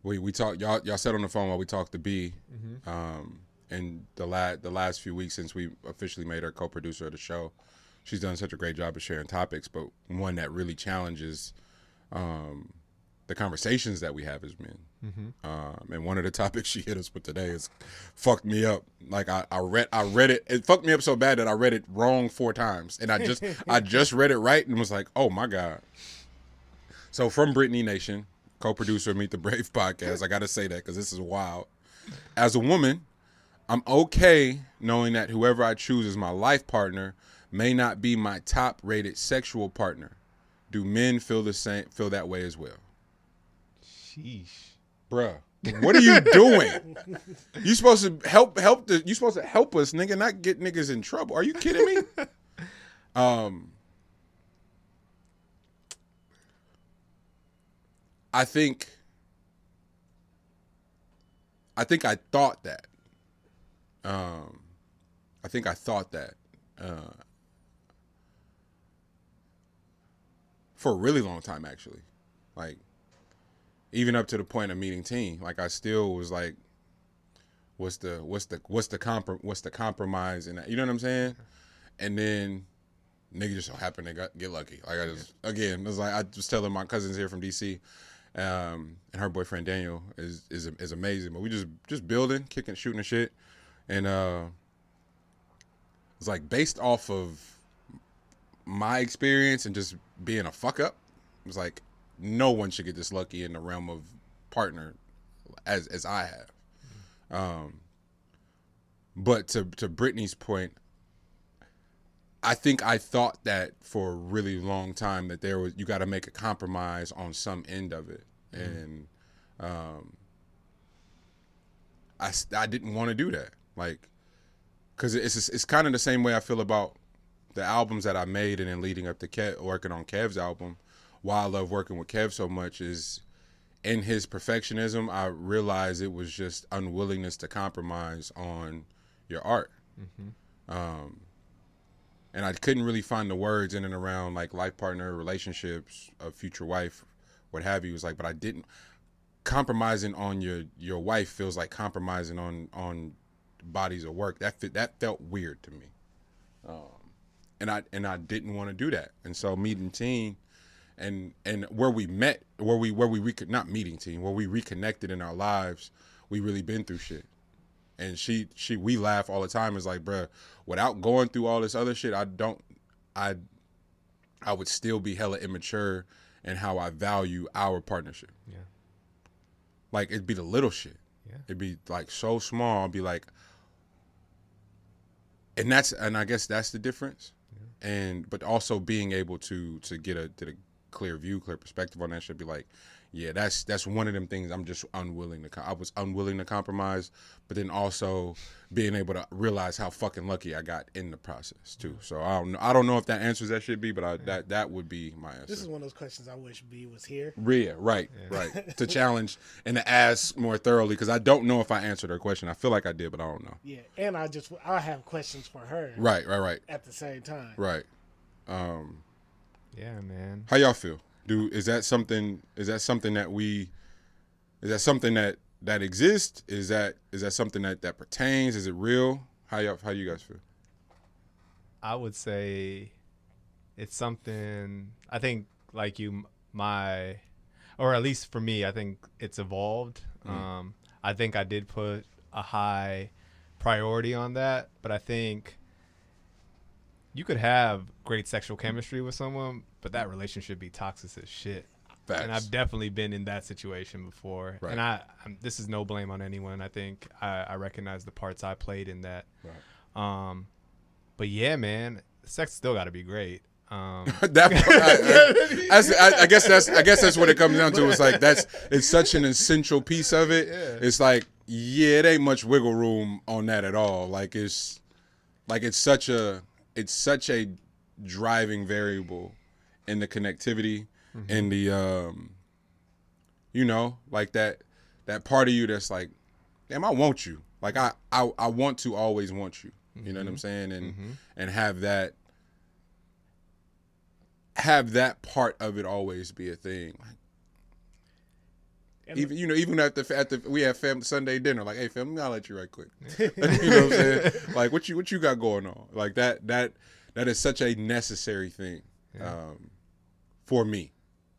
we talked. Y'all sat on the phone while we talked to B. And the last few weeks since we officially made her co-producer of the show, she's done such a great job of sharing topics, but one that really challenges the conversations that we have as men. And one of the topics she hit us with today is fucked me up. Like I read it. It fucked me up so bad that I read it wrong 4 times, and I just read it right and was like, oh my God. So from Brittany Nation, co-producer of Meet the Brave podcast, I got to say that because this is wild. As a woman, I'm okay knowing that whoever I choose as my life partner may not be my top-rated sexual partner. Do men feel that way as well? Sheesh. Bruh, what are you doing? You supposed to help you supposed to help us, nigga, not get niggas in trouble. Are you kidding me? I think I thought that. For a really long time, actually. Like, even up to the point of meeting Teen, like I still was like, what's the compromise in that? You know what I'm saying? And then nigga just so happened to get lucky. Like I just again, it was like I was telling my cousins here from DC, and her boyfriend Daniel is amazing. But we just building, kicking, shooting and shit, and it's like based off of my experience and just being a fuck up, it was like no one should get this lucky in the realm of partner as I have. But to Brittany's point, I think I thought that for a really long time that you got to make a compromise on some end of it, and I didn't want to do that, like, because it's kind of the same way I feel about the albums that I made, and then leading up to working on Kev's album. Why I love working with Kev so much is in his perfectionism, I realized it was just unwillingness to compromise on your art. And I couldn't really find the words in and around like life partner, relationships, a future wife, what have you. It was like, but I didn't. Compromising on your wife feels like compromising on bodies of work. That felt weird to me. And I didn't want to do that. And so meeting Teen, and where we met, where we not meeting Teen, where we reconnected in our lives, we really been through shit. And we laugh all the time. It's like, bruh, without going through all this other shit, I would still be hella immature in how I value our partnership. Yeah. Like, it'd be the little shit. Yeah. It'd be like so small. I'd be like, and I guess that's the difference. Yeah. But also being able to get a clear view, clear perspective on that should be like, yeah, that's one of them things I was unwilling to compromise, but then also being able to realize how fucking lucky I got in the process too. So I don't know if that answers that shit, B, but that would be my answer. This is one of those questions I wish B was here. Yeah, right. To challenge and to ask more thoroughly, because I don't know if I answered her question. I feel like I did, but I don't know. Yeah, and I have questions for her. Right. At the same time. Right. Yeah, man. How y'all feel? Is that something that exists? Is that something that pertains? Is it real? How do you guys feel? I would say it's something, I think, like or at least for me, I think it's evolved. I think I did put a high priority on that, but I think you could have great sexual chemistry with someone, but that relationship be toxic as shit. Facts. And I've definitely been in that situation before. Right. And this is no blame on anyone. I think I recognize the parts I played in that. Right. But yeah, man, sex still got to be great. I guess that's what it comes down to. It's like it's such an essential piece of it. Yeah. It's like, yeah, it ain't much wiggle room on that at all. Like it's such a driving variable in the connectivity, and the like that part of you that's like, damn, I want you. Like I want to always want you. You know what I'm saying? And have that part of it always be a thing. Like, And Even after we have family Sunday dinner, like, hey, fam, I'll let you right quick. You know what I'm saying? Like, what you got going on? Like that is such a necessary thing for me.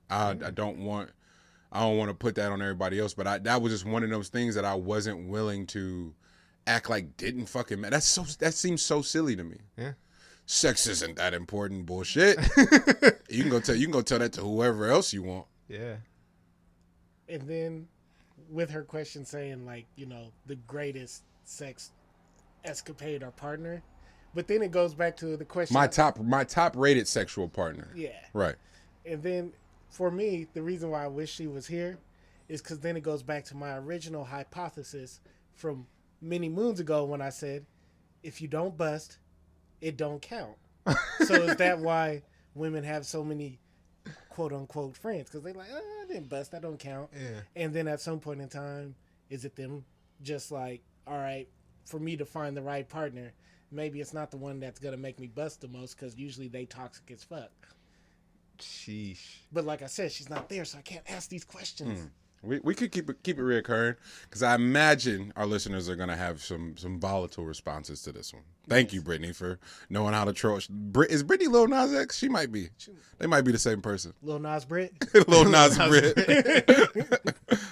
I don't want to put that on everybody else, but that was just one of those things that I wasn't willing to act like didn't fucking matter. That seems so silly to me. Yeah. Sex isn't that important. Bullshit. You can go tell that to whoever else you want. Yeah. And then with her question saying, like, the greatest sex escapade or partner. But then it goes back to the question. My top rated sexual partner. Yeah. Right. And then for me, the reason why I wish she was here is because then it goes back to my original hypothesis from many moons ago when I said, if you don't bust, it don't count. So is that why women have so many quote unquote friends? Because they're like, I didn't bust, that don't count. Yeah. And then at some point in time, is it them just like, all right, for me to find the right partner, maybe it's not the one that's going to make me bust the most, because usually they toxic as fuck. Sheesh. But like I said, she's not there, so I can't ask these questions. We could keep it reoccurring, because I imagine our listeners are going to have some volatile responses to this one. Thank you, Brittany, for knowing how to troll. Is Brittany Lil Nas X? She might be. They might be the same person. Lil Nas Brit? Lil Nas Brit.